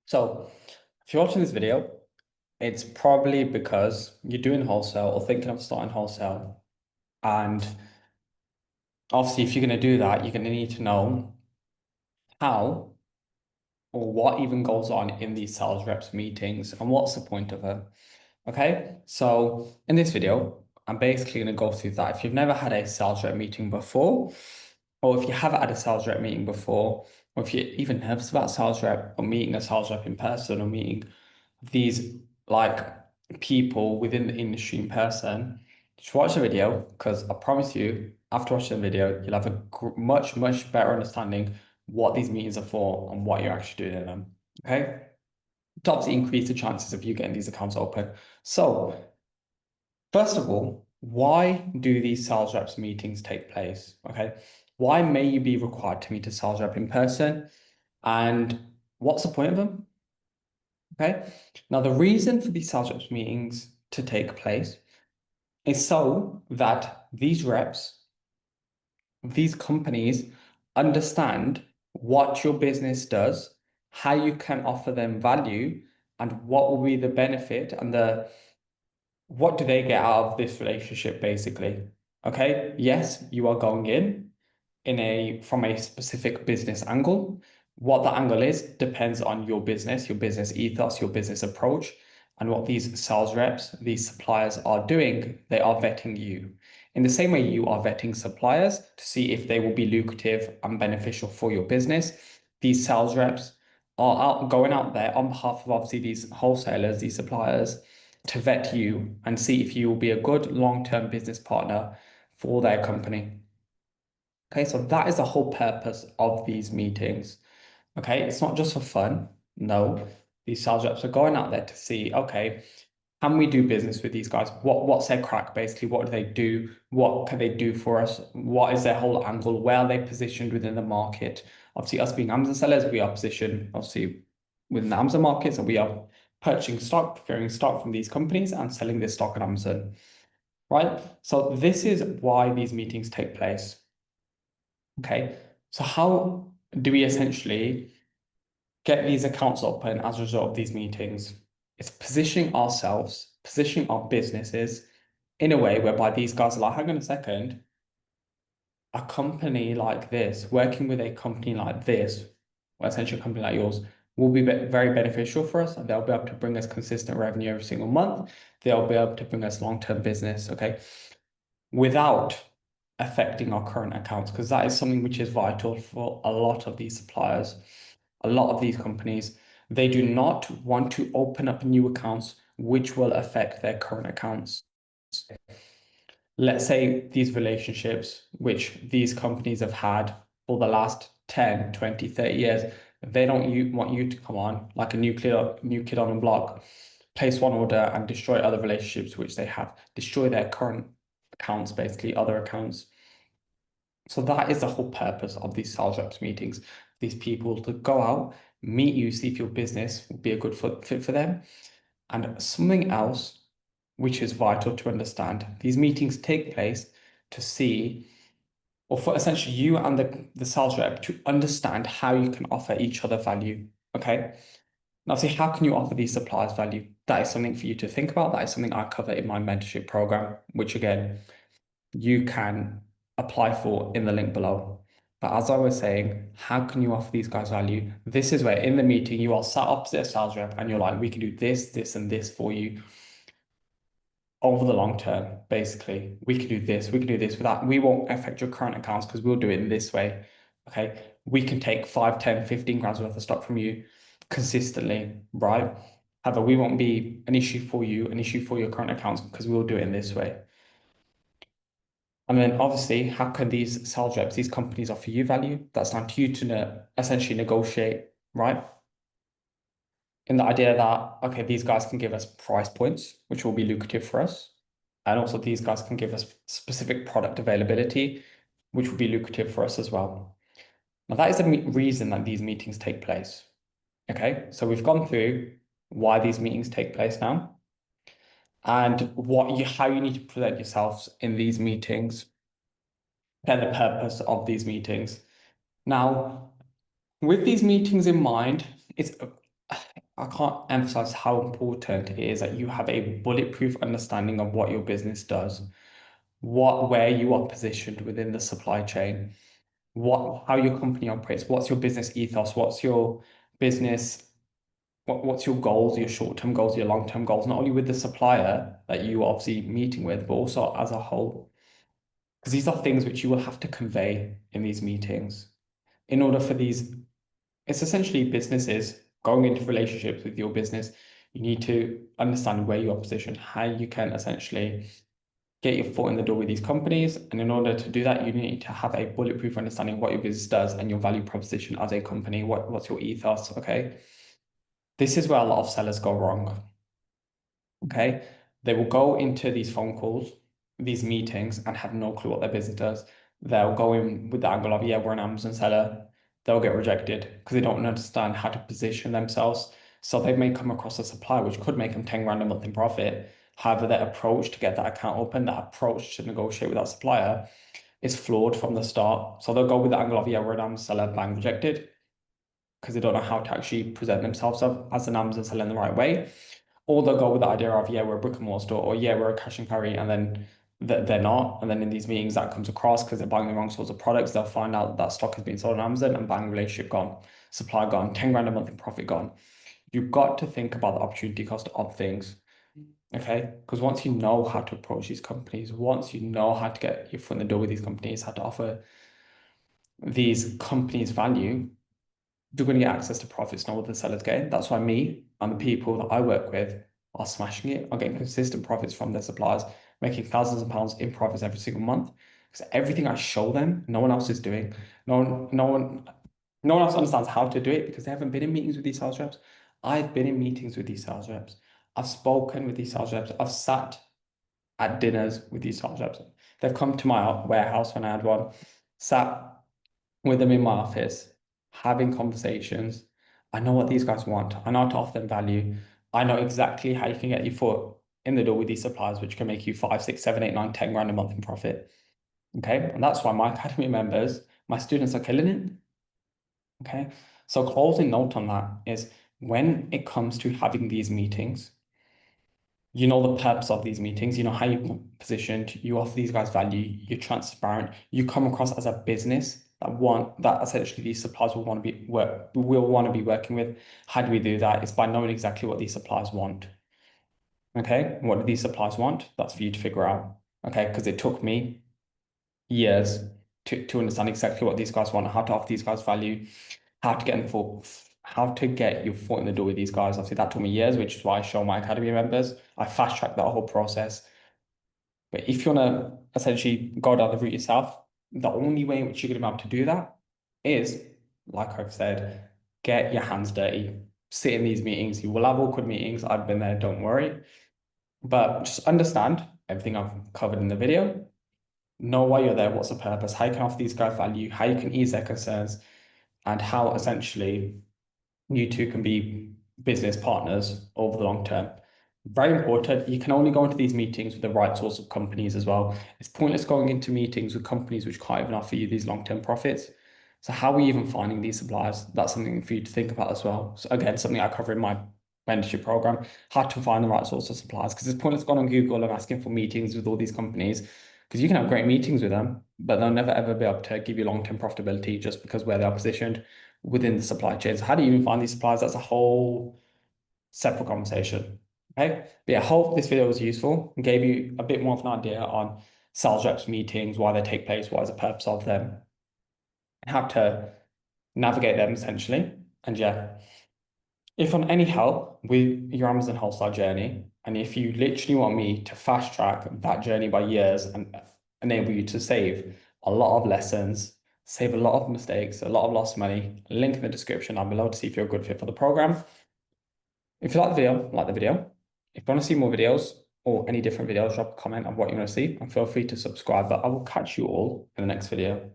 So if you're watching this video, it's probably because you're doing wholesale or thinking of starting wholesale. And obviously, if you're going to do that, you're going to need to know how or what even goes on in these sales reps meetings and what's the point of them. Okay, so in this video, I'm basically going to go through that. If you've never had a sales rep meeting before, or if you haven't had a sales rep meeting before, or if you're even nervous about sales rep or meeting a sales rep in person or meeting these like people within the industry in person, just watch the video because I promise you, after watching the video, you'll have a much better understanding what these meetings are for and what you're actually doing in them. Okay, to obviously increase the chances of you getting these accounts open. So, first of all, why do these sales reps meetings take place? Okay, why may you be required to meet a sales rep in person, and what's the point of them? Okay. Now, the reason for these sales reps meetings to take place is so that these reps, these companies understand what your business does, how you can offer them value, and what will be the benefit and what do they get out of this relationship, basically. Okay. Yes, you are going in from a specific business angle. What that angle is depends on your business ethos, your business approach, and what these sales reps, these suppliers are doing. They are vetting you. In the same way you are vetting suppliers to see if they will be lucrative and beneficial for your business, these sales reps are going out there on behalf of obviously these wholesalers, these suppliers, to vet you and see if you will be a good long-term business partner for their company. Okay, so that is the whole purpose of these meetings. Okay, it's not just for fun. No, these sales reps are going out there to see, okay, can we do business with these guys? What's their crack basically? What do they do? What can they do for us? What is their whole angle? Where are they positioned within the market? Obviously, us being Amazon sellers, we are positioned obviously within the Amazon markets, and we are purchasing stock, procuring stock from these companies and selling this stock on Amazon. Right? So this is why these meetings take place. Okay, so how do we essentially get these accounts open as a result of these meetings? It's positioning ourselves, positioning our businesses in a way whereby these guys are like, hang on a second, a company like this, working with a company like this, or essentially a company like yours, will be very beneficial for us. And they'll be able to bring us consistent revenue every single month. They'll be able to bring us long-term business, okay, without affecting our current accounts, because that is something which is vital for a lot of these suppliers, a lot of these companies. They do not want to open up new accounts which will affect their current accounts. Let's say these relationships which these companies have had for the last 10, 20, 30 years, they don't want you to come on like a new kid on the block, place one order and destroy other relationships which they have, destroy their current accounts, basically other accounts. So that is the whole purpose of these sales reps meetings. These people to go out, meet you, see if your business will be a good fit for them. And something else which is vital to understand, these meetings take place to see, or for essentially you and the sales rep to understand how you can offer each other value. Okay. Now, see, how can you offer these suppliers value? That is something for you to think about. That is something I cover in my mentorship program, which again, you can apply for in the link below. But as I was saying, how can you offer these guys value? This is where in the meeting you are sat opposite a sales rep and you're like, we can do this, this, and this for you over the long term, basically. We can do this, we can do this without, we won't affect your current accounts because we'll do it in this way. Okay. We can take 5, 10, 15 grams worth of stock from you consistently, right? However, we won't be an issue for you, an issue for your current accounts because we'll do it in this way. And then obviously, how can these sales reps, these companies offer you value? That's down to you to essentially negotiate, right? In the idea that, okay, these guys can give us price points, which will be lucrative for us. And also these guys can give us specific product availability, which will be lucrative for us as well. Now, that is the reason that these meetings take place. Okay, so we've gone through why these meetings take place now and how you need to present yourselves in these meetings and the purpose of these meetings. Now, with these meetings in mind, I can't emphasize how important it is that you have a bulletproof understanding of what your business does, where you are positioned within the supply chain, how your company operates, what's your business ethos, what's your business, what's your goals, your short-term goals, your long-term goals, not only with the supplier that you are obviously meeting with, but also as a whole. Because these are things which you will have to convey in these meetings in order for these, it's essentially businesses going into relationships with your business. You need to understand where you are positioned, how you can essentially get your foot in the door with these companies. And in order to do that, you need to have a bulletproof understanding of what your business does and your value proposition as a company. What's your ethos? Okay. This is where a lot of sellers go wrong. Okay. They will go into these phone calls, these meetings, and have no clue what their business does. They'll go in with the angle of, yeah, we're an Amazon seller. They'll get rejected because they don't understand how to position themselves. So they may come across a supplier which could make them 10 grand a month in profit. However, their approach to get that account open, that approach to negotiate with that supplier is flawed from the start. So they'll go with the angle of, yeah, we're an Amazon seller, bang, rejected, because they don't know how to actually present themselves as an Amazon seller in the right way. Or they'll go with the idea of, yeah, we're a brick and mortar store, or yeah, we're a cash and carry, and then they're not. And then in these meetings, that comes across because they're buying the wrong sorts of products. They'll find out that stock has been sold on Amazon and bang, relationship gone, supply gone, 10 grand a month in profit gone. You've got to think about the opportunity cost of things. Okay. Because once you know how to approach these companies, once you know how to get your foot in the door with these companies, how to offer these companies value, you're going to get access to profits, not what the sellers get. That's why me and the people that I work with are smashing it, are getting consistent profits from their suppliers, making thousands of pounds in profits every single month. Because everything I show them, no one else is doing. No one else understands how to do it because they haven't been in meetings with these sales reps. I've been in meetings with these sales reps. I've spoken with these sales reps. I've sat at dinners with these sales reps. They've come to my warehouse when I had one, sat with them in my office, having conversations. I know what these guys want. I know how to offer them value. I know exactly how you can get your foot in the door with these suppliers, which can make you 5, 6, 7, 8, 9, 10 grand a month in profit. Okay. And that's why my academy members, my students are killing it. Okay. So closing note on that is when it comes to having these meetings, you know the purpose of these meetings, you know how you're positioned, you offer these guys value, you're transparent, you come across as a business that essentially these suppliers will want to be working with. How do we do that? It's by knowing exactly what these suppliers want. Okay, what do these suppliers want? That's for you to figure out. Okay, because it took me years to understand exactly what these guys want, how to offer these guys value, how to get your foot in the door with these guys. Obviously, that took me years, which is why I show my academy members. I fast track that whole process. But if you want to essentially go down the route yourself, the only way in which you're going to be able to do that is, like I've said, get your hands dirty, sit in these meetings. You will have awkward meetings. I've been there, don't worry. But just understand everything I've covered in the video. Know why you're there, what's the purpose, how you can offer these guys value, how you can ease their concerns, and how essentially you two can be business partners over the long term. Very important. You can only go into these meetings with the right sorts of companies as well. It's pointless going into meetings with companies which can't even offer you these long-term profits. So how are you even finding these suppliers? That's something for you to think about as well. So again, something I cover in my mentorship program, how to find the right sorts of suppliers. Because it's pointless going on Google and asking for meetings with all these companies because you can have great meetings with them, but they'll never ever be able to give you long-term profitability just because where they are positioned within the supply chain. So how do you even find these suppliers? That's a whole separate conversation. Okay. But yeah, I hope this video was useful and gave you a bit more of an idea on sales reps meetings, why they take place, what is the purpose of them, and how to navigate them essentially. And yeah, if on any help with your Amazon wholesale journey, and if you literally want me to fast track that journey by years and enable you to save a lot of lessons, save a lot of mistakes, a lot of lost money, link in the description down below to see if you're a good fit for the program. If you like the video, like the video. If you want to see more videos or any different videos, drop a comment of what you want to see and feel free to subscribe. But I will catch you all in the next video.